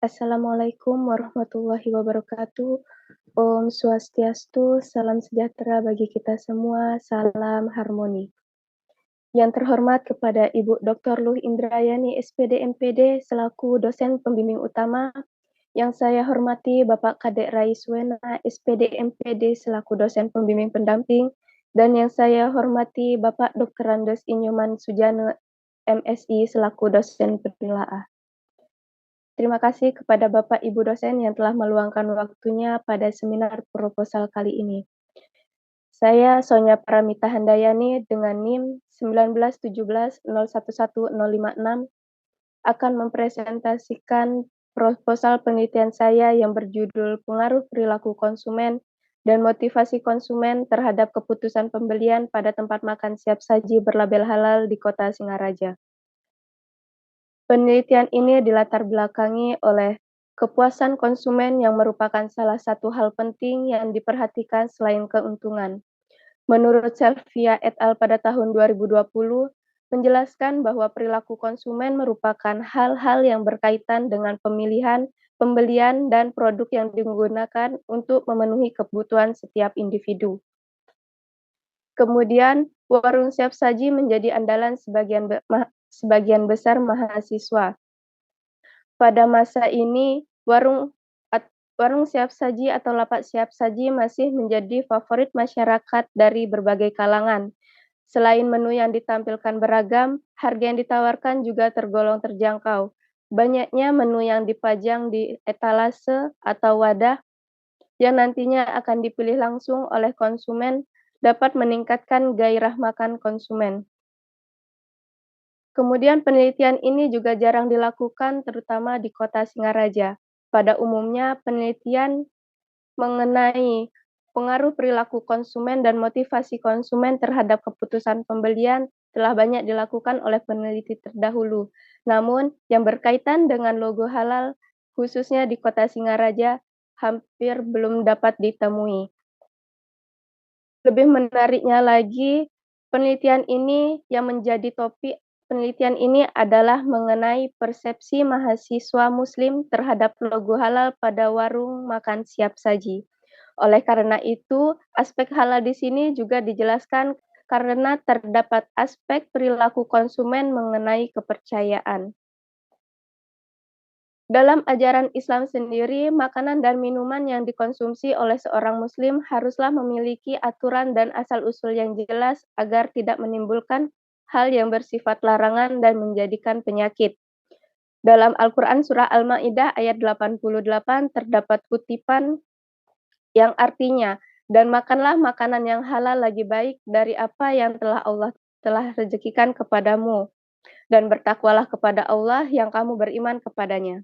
Assalamualaikum warahmatullahi wabarakatuh. Om Swastiastu, salam sejahtera bagi kita semua, salam harmoni. Yang terhormat kepada Ibu Dr. Luh Indrayani, SPD MPD, selaku dosen pembimbing utama. Yang saya hormati Bapak Kadek Raiswena, SPD MPD, selaku dosen pembimbing pendamping. Dan yang saya hormati Bapak Dr. Andes Inyoman Sujana, MSI, selaku dosen penelaah. Terima kasih kepada Bapak Ibu dosen yang telah meluangkan waktunya pada seminar proposal kali ini. Saya Sonya Paramita Handayani dengan NIM 191701156 akan mempresentasikan proposal penelitian saya yang berjudul Pengaruh Perilaku Konsumen dan Motivasi Konsumen terhadap Keputusan Pembelian pada Tempat Makan Siap Saji berlabel halal di Kota Singaraja. Penelitian ini dilatar belakangi oleh kepuasan konsumen yang merupakan salah satu hal penting yang diperhatikan selain keuntungan. Menurut Selvia et al. Pada tahun 2020, menjelaskan bahwa perilaku konsumen merupakan hal-hal yang berkaitan dengan pemilihan, pembelian, dan produk yang digunakan untuk memenuhi kebutuhan setiap individu. Kemudian, warung siap saji menjadi andalan sebagian besar mahasiswa. Pada masa ini, warung siap saji atau lapak siap saji masih menjadi favorit masyarakat dari berbagai kalangan. Selain menu yang ditampilkan beragam, harga yang ditawarkan juga tergolong terjangkau. Banyaknya menu yang dipajang di etalase atau wadah yang nantinya akan dipilih langsung oleh konsumen dapat meningkatkan gairah makan konsumen. Kemudian penelitian ini juga jarang dilakukan terutama di Kota Singaraja. Pada umumnya penelitian mengenai pengaruh perilaku konsumen dan motivasi konsumen terhadap keputusan pembelian telah banyak dilakukan oleh peneliti terdahulu. Namun yang berkaitan dengan logo halal khususnya di Kota Singaraja hampir belum dapat ditemui. Lebih menariknya lagi, penelitian ini yang menjadi topik penelitian ini adalah mengenai persepsi mahasiswa Muslim terhadap logo halal pada warung makan siap saji. Oleh karena itu, aspek halal di sini juga dijelaskan karena terdapat aspek perilaku konsumen mengenai kepercayaan. Dalam ajaran Islam sendiri, makanan dan minuman yang dikonsumsi oleh seorang Muslim haruslah memiliki aturan dan asal-usul yang jelas agar tidak menimbulkan hal yang bersifat larangan dan menjadikan penyakit. Dalam Al-Quran Surah Al-Ma'idah ayat 88 terdapat kutipan yang artinya, dan makanlah makanan yang halal lagi baik dari apa yang Allah telah rezekikan kepadamu, dan bertakwalah kepada Allah yang kamu beriman kepadanya.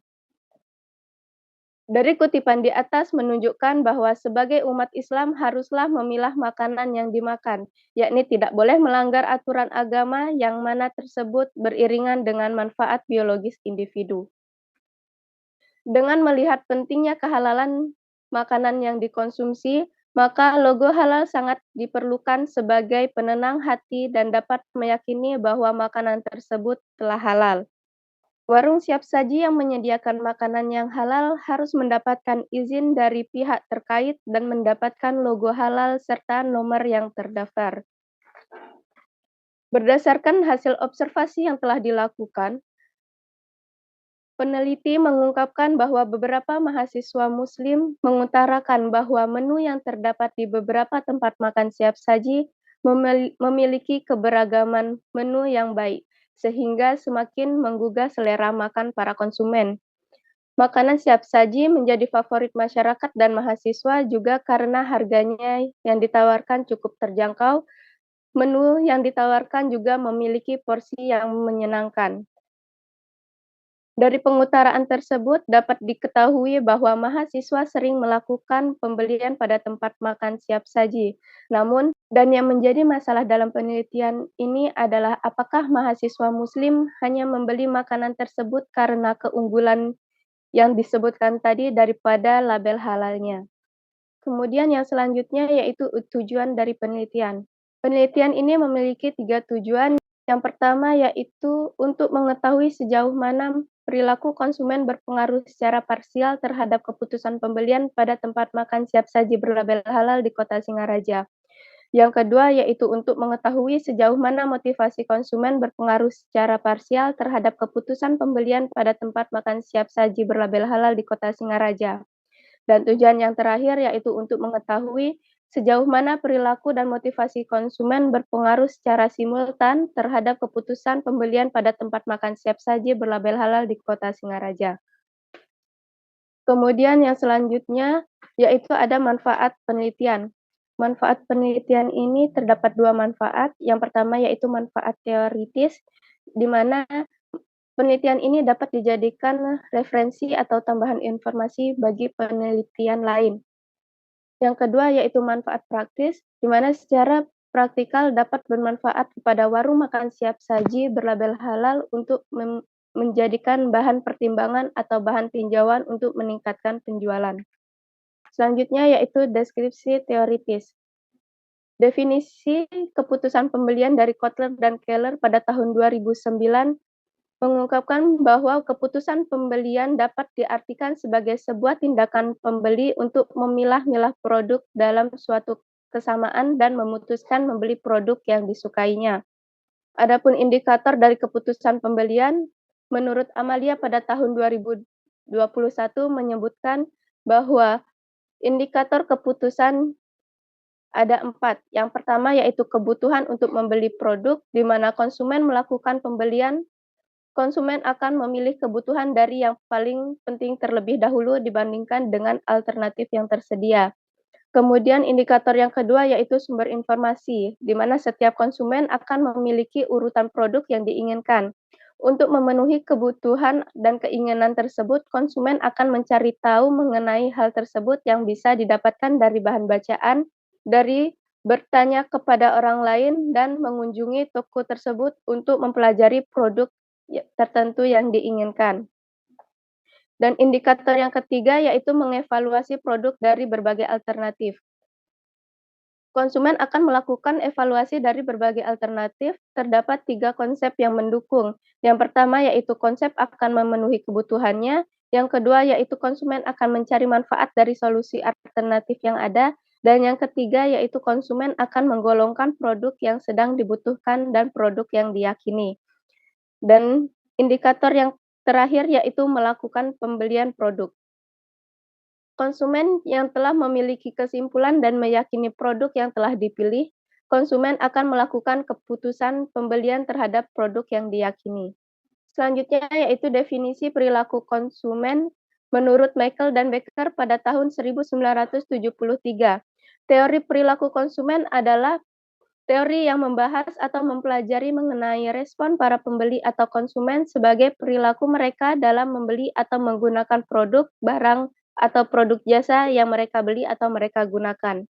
Dari kutipan di atas menunjukkan bahwa sebagai umat Islam haruslah memilah makanan yang dimakan, yakni tidak boleh melanggar aturan agama yang mana tersebut beriringan dengan manfaat biologis individu. Dengan melihat pentingnya kehalalan makanan yang dikonsumsi, maka logo halal sangat diperlukan sebagai penenang hati dan dapat meyakini bahwa makanan tersebut telah halal. Warung siap saji yang menyediakan makanan yang halal harus mendapatkan izin dari pihak terkait dan mendapatkan logo halal serta nomor yang terdaftar. Berdasarkan hasil observasi yang telah dilakukan, peneliti mengungkapkan bahwa beberapa mahasiswa Muslim mengutarakan bahwa menu yang terdapat di beberapa tempat makan siap saji memiliki keberagaman menu yang baik, sehingga semakin menggugah selera makan para konsumen. Makanan siap saji menjadi favorit masyarakat dan mahasiswa juga karena harganya yang ditawarkan cukup terjangkau. Menu yang ditawarkan juga memiliki porsi yang menyenangkan. Dari pengutaraan tersebut dapat diketahui bahwa mahasiswa sering melakukan pembelian pada tempat makan siap saji. Namun, dan yang menjadi masalah dalam penelitian ini adalah apakah mahasiswa Muslim hanya membeli makanan tersebut karena keunggulan yang disebutkan tadi daripada label halalnya. Kemudian yang selanjutnya yaitu tujuan dari penelitian. Penelitian ini memiliki 3 tujuan. Yang pertama yaitu untuk mengetahui sejauh mana perilaku konsumen berpengaruh secara parsial terhadap keputusan pembelian pada tempat makan siap saji berlabel halal di Kota Singaraja. Yang kedua yaitu untuk mengetahui sejauh mana motivasi konsumen berpengaruh secara parsial terhadap keputusan pembelian pada tempat makan siap saji berlabel halal di Kota Singaraja. Dan tujuan yang terakhir yaitu untuk mengetahui sejauh mana perilaku dan motivasi konsumen berpengaruh secara simultan terhadap keputusan pembelian pada tempat makan siap saji berlabel halal di Kota Singaraja. Kemudian yang selanjutnya yaitu ada manfaat penelitian. Manfaat penelitian ini terdapat dua manfaat. Yang pertama yaitu manfaat teoritis, di mana penelitian ini dapat dijadikan referensi atau tambahan informasi bagi penelitian lain. Yang kedua yaitu manfaat praktis, di mana secara praktikal dapat bermanfaat kepada warung makan siap saji berlabel halal untuk menjadikan bahan pertimbangan atau bahan tinjauan untuk meningkatkan penjualan. Selanjutnya yaitu deskripsi teoritis. Definisi keputusan pembelian dari Kotler dan Keller pada tahun 2009 mengungkapkan bahwa keputusan pembelian dapat diartikan sebagai sebuah tindakan pembeli untuk memilah-milah produk dalam suatu kesamaan dan memutuskan membeli produk yang disukainya. Adapun indikator dari keputusan pembelian, menurut Amalia pada tahun 2021 menyebutkan bahwa indikator keputusan ada 4. Yang pertama yaitu kebutuhan untuk membeli produk, di mana konsumen melakukan pembelian. Konsumen akan memilih kebutuhan dari yang paling penting terlebih dahulu dibandingkan dengan alternatif yang tersedia. Kemudian indikator yang kedua yaitu sumber informasi, di mana setiap konsumen akan memiliki urutan produk yang diinginkan. Untuk memenuhi kebutuhan dan keinginan tersebut, konsumen akan mencari tahu mengenai hal tersebut yang bisa didapatkan dari bahan bacaan, dari bertanya kepada orang lain, dan mengunjungi toko tersebut untuk mempelajari produk tertentu yang diinginkan. Dan indikator yang ketiga yaitu mengevaluasi produk dari berbagai alternatif. Konsumen akan melakukan evaluasi dari berbagai alternatif. Terdapat 3 konsep yang mendukung. Yang pertama yaitu konsep akan memenuhi kebutuhannya. Yang kedua yaitu konsumen akan mencari manfaat dari solusi alternatif yang ada. Dan yang ketiga yaitu konsumen akan menggolongkan produk yang sedang dibutuhkan dan produk yang diyakini. Dan indikator yang terakhir yaitu melakukan pembelian produk. Konsumen yang telah memiliki kesimpulan dan meyakini produk yang telah dipilih, konsumen akan melakukan keputusan pembelian terhadap produk yang diyakini. Selanjutnya yaitu definisi perilaku konsumen menurut Michael dan Becker pada tahun 1973. Teori perilaku konsumen adalah teori yang membahas atau mempelajari mengenai respon para pembeli atau konsumen sebagai perilaku mereka dalam membeli atau menggunakan produk, barang, atau produk jasa yang mereka beli atau mereka gunakan.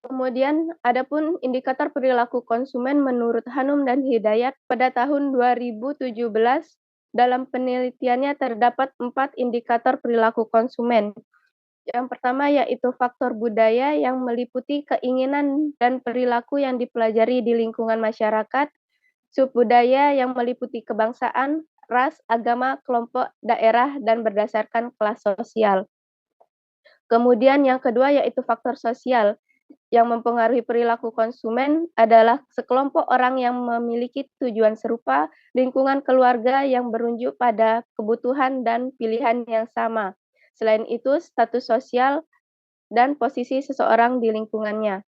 Kemudian, adapun indikator perilaku konsumen menurut Hanum dan Hidayat pada tahun 2017, dalam penelitiannya terdapat 4 indikator perilaku konsumen. Yang pertama yaitu faktor budaya yang meliputi keinginan dan perilaku yang dipelajari di lingkungan masyarakat, subbudaya yang meliputi kebangsaan, ras, agama, kelompok, daerah, dan berdasarkan kelas sosial. Kemudian yang kedua yaitu faktor sosial yang mempengaruhi perilaku konsumen adalah sekelompok orang yang memiliki tujuan serupa, lingkungan keluarga yang berunjuk pada kebutuhan dan pilihan yang sama. Selain itu, status sosial dan posisi seseorang di lingkungannya.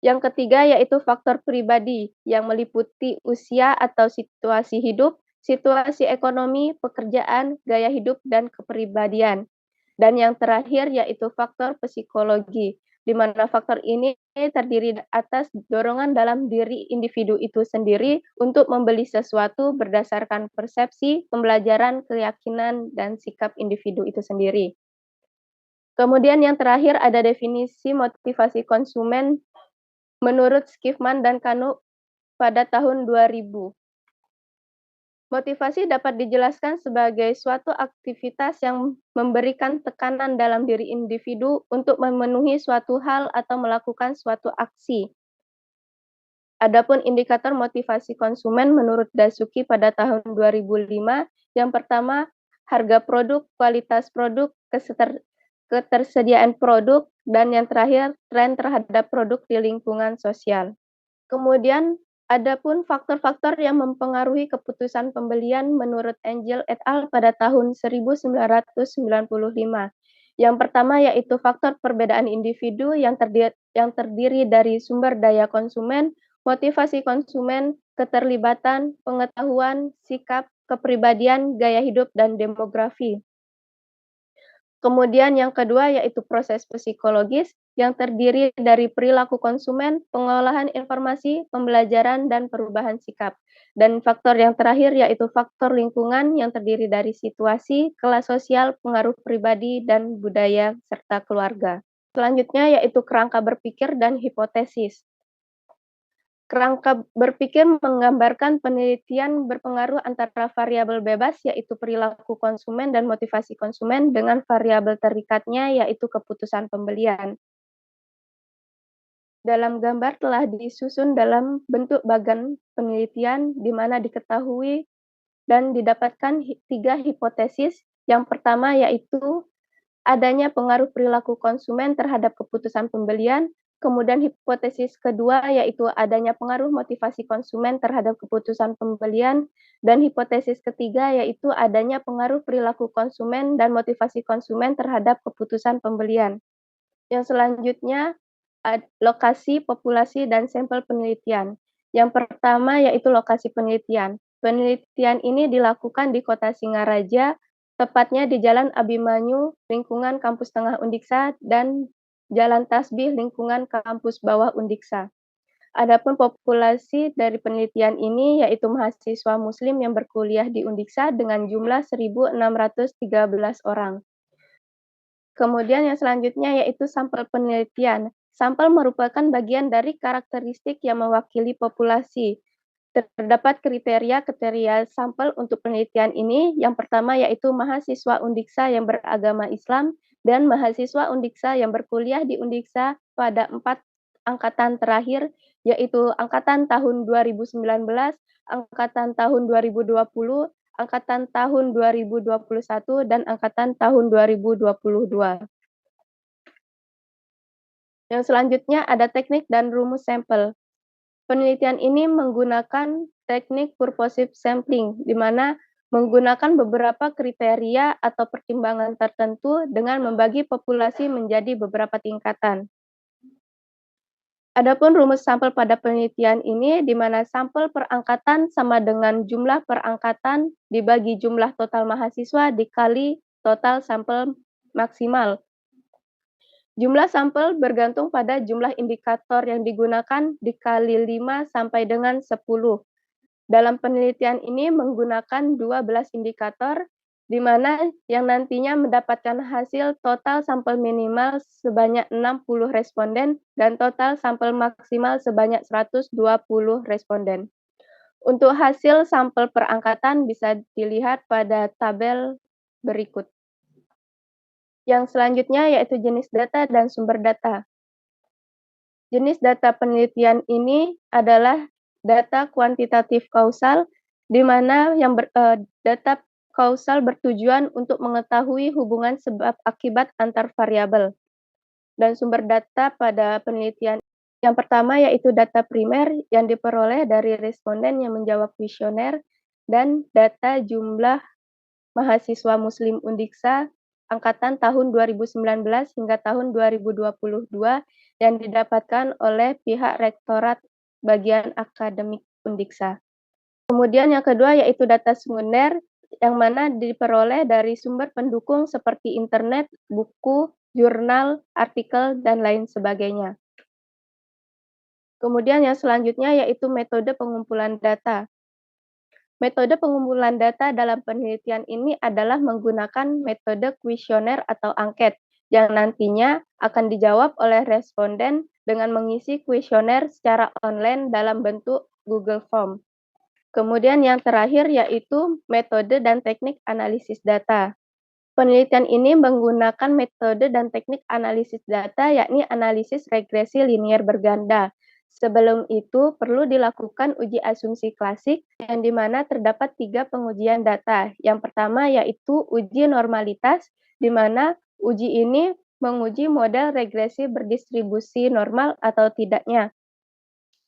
Yang ketiga yaitu faktor pribadi yang meliputi usia atau situasi hidup, situasi ekonomi, pekerjaan, gaya hidup, dan kepribadian. Dan yang terakhir yaitu faktor psikologi, di mana faktor ini terdiri atas dorongan dalam diri individu itu sendiri untuk membeli sesuatu berdasarkan persepsi, pembelajaran, keyakinan, dan sikap individu itu sendiri. Kemudian yang terakhir ada definisi motivasi konsumen menurut Skifman dan Kanu pada tahun 2000. Motivasi dapat dijelaskan sebagai suatu aktivitas yang memberikan tekanan dalam diri individu untuk memenuhi suatu hal atau melakukan suatu aksi. Adapun indikator motivasi konsumen menurut Dasuki pada tahun 2005, yang pertama harga produk, kualitas produk, ketersediaan produk, dan yang terakhir tren terhadap produk di lingkungan sosial. Kemudian ada pun faktor-faktor yang mempengaruhi keputusan pembelian menurut Angel et al. Pada tahun 1995. Yang pertama yaitu faktor perbedaan individu yang terdiri dari sumber daya konsumen, motivasi konsumen, keterlibatan, pengetahuan, sikap, kepribadian, gaya hidup, dan demografi. Kemudian yang kedua yaitu proses psikologis yang terdiri dari perilaku konsumen, pengolahan informasi, pembelajaran, dan perubahan sikap. Dan faktor yang terakhir yaitu faktor lingkungan yang terdiri dari situasi, kelas sosial, pengaruh pribadi, dan budaya, serta keluarga. Selanjutnya yaitu kerangka berpikir dan hipotesis. Kerangka berpikir menggambarkan penelitian berpengaruh antara variabel bebas, yaitu perilaku konsumen dan motivasi konsumen, dengan variabel terikatnya, yaitu keputusan pembelian. Dalam gambar telah disusun dalam bentuk bagan penelitian, di mana diketahui dan didapatkan 3 hipotesis. Yang pertama yaitu adanya pengaruh perilaku konsumen terhadap keputusan pembelian. Kemudian hipotesis kedua yaitu adanya pengaruh motivasi konsumen terhadap keputusan pembelian. Dan hipotesis ketiga yaitu adanya pengaruh perilaku konsumen dan motivasi konsumen terhadap keputusan pembelian. Yang selanjutnya, lokasi, populasi, dan sampel penelitian. Yang pertama yaitu lokasi penelitian. Penelitian ini dilakukan di Kota Singaraja, tepatnya di Jalan Abimanyu, lingkungan Kampus Tengah Undiksa, dan Jalan Tasbih, lingkungan Kampus Bawah Undiksa. Adapun populasi dari penelitian ini yaitu mahasiswa muslim yang berkuliah di Undiksa dengan jumlah 1.613 orang. Kemudian yang selanjutnya yaitu sampel penelitian. Sampel merupakan bagian dari karakteristik yang mewakili populasi. Terdapat kriteria sampel untuk penelitian ini. Yang pertama yaitu mahasiswa Undiksa yang beragama Islam dan mahasiswa Undiksa yang berkuliah di Undiksa pada 4 angkatan terakhir, yaitu angkatan tahun 2019, angkatan tahun 2020, angkatan tahun 2021, dan angkatan tahun 2022. Yang selanjutnya ada teknik dan rumus sampel. Penelitian ini menggunakan teknik purposive sampling, di mana menggunakan beberapa kriteria atau pertimbangan tertentu dengan membagi populasi menjadi beberapa tingkatan. Adapun rumus sampel pada penelitian ini, di mana sampel per angkatan sama dengan jumlah per angkatan dibagi jumlah total mahasiswa dikali total sampel maksimal. Jumlah sampel bergantung pada jumlah indikator yang digunakan dikali 5 sampai dengan 10. Dalam penelitian ini menggunakan 12 indikator, di mana yang nantinya mendapatkan hasil total sampel minimal sebanyak 60 responden dan total sampel maksimal sebanyak 120 responden. Untuk hasil sampel per angkatan bisa dilihat pada tabel berikut. Yang selanjutnya yaitu jenis data dan sumber data. Jenis data penelitian ini adalah data kuantitatif kausal, di mana data kausal bertujuan untuk mengetahui hubungan sebab akibat antar variabel. Dan sumber data pada penelitian yang pertama yaitu data primer yang diperoleh dari responden yang menjawab kuesioner dan data jumlah mahasiswa muslim Undiksa angkatan tahun 2019 hingga tahun 2022 yang didapatkan oleh pihak Rektorat Bagian Akademik Undiksa. Kemudian yang kedua yaitu data sekunder yang mana diperoleh dari sumber pendukung seperti internet, buku, jurnal, artikel, dan lain sebagainya. Kemudian yang selanjutnya yaitu metode pengumpulan data. Metode pengumpulan data dalam penelitian ini adalah menggunakan metode kuesioner atau angket yang nantinya akan dijawab oleh responden dengan mengisi kuesioner secara online dalam bentuk Google Form. Kemudian yang terakhir yaitu metode dan teknik analisis data. Penelitian ini menggunakan metode dan teknik analisis data yakni analisis regresi linier berganda. Sebelum itu, perlu dilakukan uji asumsi klasik yang di mana terdapat 3 pengujian data. Yang pertama yaitu uji normalitas, di mana uji ini menguji model regresi berdistribusi normal atau tidaknya.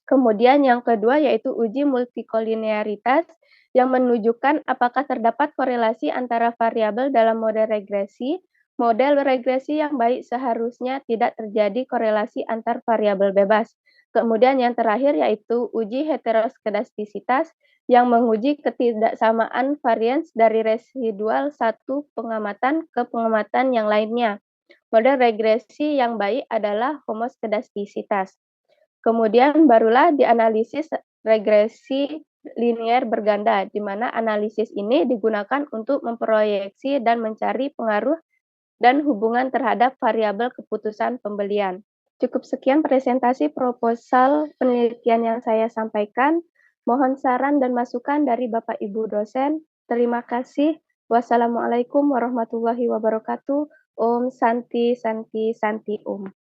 Kemudian yang kedua yaitu uji multikolinearitas yang menunjukkan apakah terdapat korelasi antara variabel dalam model regresi. Model regresi yang baik seharusnya tidak terjadi korelasi antar variabel bebas. Kemudian yang terakhir yaitu uji heteroskedastisitas yang menguji ketidaksamaan varians dari residual satu pengamatan ke pengamatan yang lainnya. Model regresi yang baik adalah homoskedastisitas. Kemudian barulah dianalisis regresi linier berganda, di mana analisis ini digunakan untuk memproyeksi dan mencari pengaruh dan hubungan terhadap variabel keputusan pembelian. Cukup sekian presentasi proposal penelitian yang saya sampaikan. Mohon saran dan masukan dari Bapak Ibu dosen. Terima kasih. Wassalamualaikum warahmatullahi wabarakatuh. Om Santi Santi Santi Om.